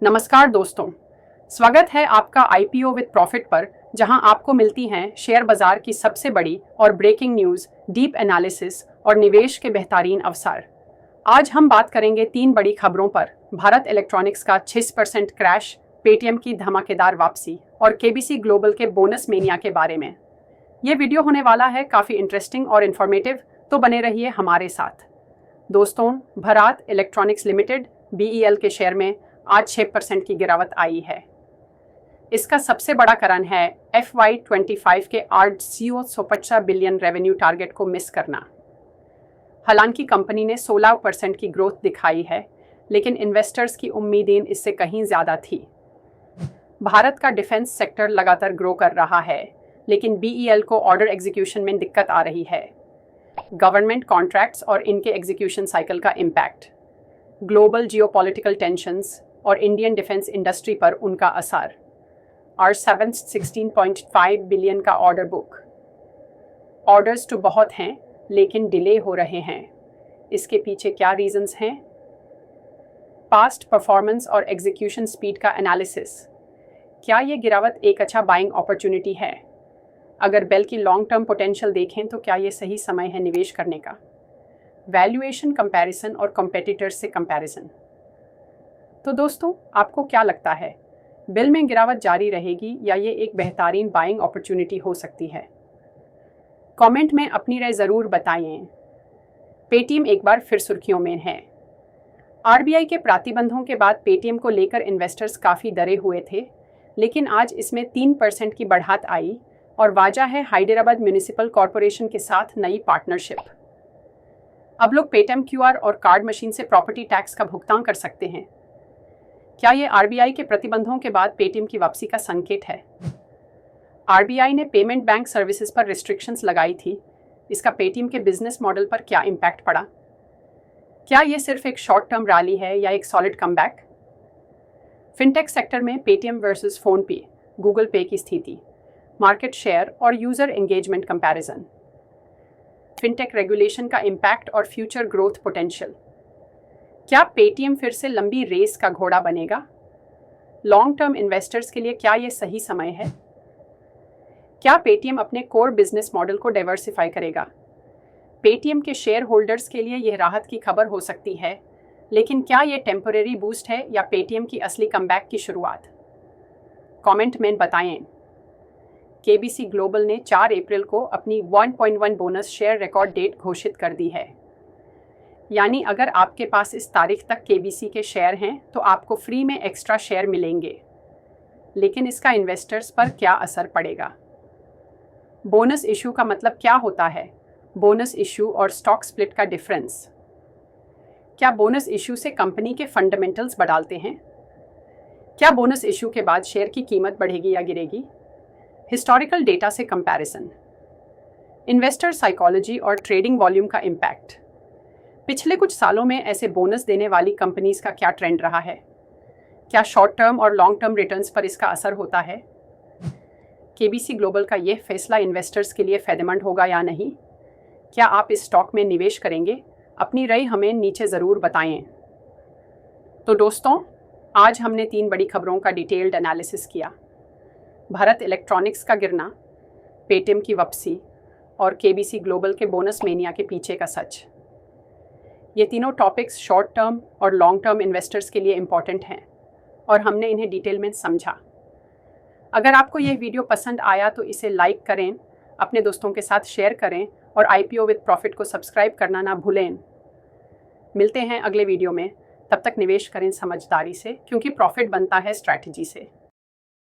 नमस्कार दोस्तों, स्वागत है आपका आईपीओ विद प्रॉफिट पर, जहां आपको मिलती हैं शेयर बाजार की सबसे बड़ी और ब्रेकिंग न्यूज़, डीप एनालिसिस और निवेश के बेहतरीन अवसर। आज हम बात करेंगे 3 बड़ी खबरों पर: भारत इलेक्ट्रॉनिक्स का 6% क्रैश, पेटीएम की धमाकेदार वापसी और केबीसी ग्लोबल के बोनस मेनिया के बारे में। ये वीडियो होने वाला है काफ़ी इंटरेस्टिंग और इन्फॉर्मेटिव, तो बने रहिए हमारे साथ। दोस्तों, भारत इलेक्ट्रॉनिक्स लिमिटेड BEL के शेयर में आज 6% की गिरावट आई है। इसका सबसे बड़ा कारण है FY25 के 850 बिलियन रेवेन्यू टारगेट को मिस करना। हालांकि कंपनी ने 16% की ग्रोथ दिखाई है, लेकिन इन्वेस्टर्स की उम्मीदें इससे कहीं ज़्यादा थी। भारत का डिफेंस सेक्टर लगातार ग्रो कर रहा है, लेकिन BEL को ऑर्डर एग्जीक्यूशन में दिक्कत आ रही है। गवर्नमेंट कॉन्ट्रैक्ट्स और इनके एग्जीक्यूशन साइकिल का इम्पैक्ट, ग्लोबल जियोपॉलिटिकल टेंशंस और इंडियन डिफेंस इंडस्ट्री पर उनका असर। R7 16.5 बिलियन का ऑर्डर बुक। ऑर्डर्स तो बहुत हैं, लेकिन डिले हो रहे हैं। इसके पीछे क्या रीजंस हैं? पास्ट परफॉर्मेंस और एग्जीक्यूशन स्पीड का एनालिसिस। क्या ये गिरावट एक अच्छा बाइंग अपॉर्चुनिटी है? अगर बेल की लॉन्ग टर्म पोटेंशियल देखें तो क्या ये सही समय है निवेश करने का? वैल्यूएशन कंपैरिजन और कॉम्पिटिटर्स से कंपैरिजन। तो दोस्तों, आपको क्या लगता है, बेल में गिरावट जारी रहेगी या ये एक बेहतरीन बाइंग अपॉर्चुनिटी हो सकती है? कमेंट में अपनी राय ज़रूर बताएं। पेटीएम एक बार फिर सुर्खियों में है। RBI के प्रतिबंधों के बाद पेटीएम को लेकर इन्वेस्टर्स काफ़ी डरे हुए थे, लेकिन आज इसमें 3% की बढ़त आई और वजह है हैदराबाद म्यूनिसिपल कॉरपोरेशन के साथ नई पार्टनरशिप। अब लोग पेटीएम QR और कार्ड मशीन से प्रॉपर्टी टैक्स का भुगतान कर सकते हैं। क्या ये RBI के प्रतिबंधों के बाद पेटीएम की वापसी का संकेत है? RBI ने पेमेंट बैंक सर्विसेज पर रिस्ट्रिक्शंस लगाई थी। इसका पेटीएम के बिजनेस मॉडल पर क्या इम्पैक्ट पड़ा? क्या ये सिर्फ एक शॉर्ट टर्म रैली है या एक सॉलिड कमबैक? फिनटेक सेक्टर में पेटीएम वर्सेस फोनपे, गूगल पे की स्थिति, मार्केट शेयर और user engagement comparison. Fintech regulation का इम्पैक्ट और फ्यूचर ग्रोथ पोटेंशियल। क्या पेटीएम फिर से लंबी रेस का घोड़ा बनेगा? लॉन्ग टर्म इन्वेस्टर्स के लिए क्या ये सही समय है? क्या पेटीएम अपने कोर बिजनेस मॉडल को डाइवर्सिफाई करेगा? पेटीएम के शेयर होल्डर्स के लिए यह राहत की खबर हो सकती है, लेकिन क्या ये टेम्परेरी बूस्ट है या पेटीएम की असली कमबैक की शुरुआत? कमेंट में बताएं। केबीसी ग्लोबल ने 4 अप्रैल को अपनी 1.1 बोनस शेयर रिकॉर्ड डेट घोषित कर दी है। यानी अगर आपके पास इस तारीख तक केबीसी के शेयर हैं तो आपको फ्री में एक्स्ट्रा शेयर मिलेंगे। लेकिन इसका इन्वेस्टर्स पर क्या असर पड़ेगा? बोनस इशू का मतलब क्या होता है? बोनस इशू और स्टॉक स्प्लिट का डिफरेंस। क्या बोनस इशू से कंपनी के फंडामेंटल्स बदलते हैं? क्या बोनस इशू के बाद शेयर की कीमत बढ़ेगी या गिरेगी? हिस्टोरिकल डेटा से कंपैरिजन। इन्वेस्टर साइकोलॉजी और ट्रेडिंग वॉल्यूम का इम्पैक्ट। पिछले कुछ सालों में ऐसे बोनस देने वाली कंपनीज का क्या ट्रेंड रहा है? क्या शॉर्ट टर्म और लॉन्ग टर्म रिटर्न्स पर इसका असर होता है? केबीसी ग्लोबल का यह फैसला इन्वेस्टर्स के लिए फायदेमंद होगा या नहीं? क्या आप इस स्टॉक में निवेश करेंगे? अपनी राय हमें नीचे ज़रूर बताएं। तो दोस्तों, आज हमने 3 बड़ी खबरों का डिटेल्ड एनालिसिस किया: भारत इलेक्ट्रॉनिक्स का गिरना, पेटीएम की वापसी और केबीसी ग्लोबल के बोनस मेनिया के पीछे का सच। ये तीनों टॉपिक्स शॉर्ट टर्म और लॉन्ग टर्म इन्वेस्टर्स के लिए इम्पॉर्टेंट हैं और हमने इन्हें डिटेल में समझा। अगर आपको यह वीडियो पसंद आया तो इसे लाइक करें, अपने दोस्तों के साथ शेयर करें और आईपीओ विद प्रॉफिट को सब्सक्राइब करना ना भूलें। मिलते हैं अगले वीडियो में। तब तक निवेश करें समझदारी से, क्योंकि प्रॉफिट बनता है स्ट्रैटेजी से।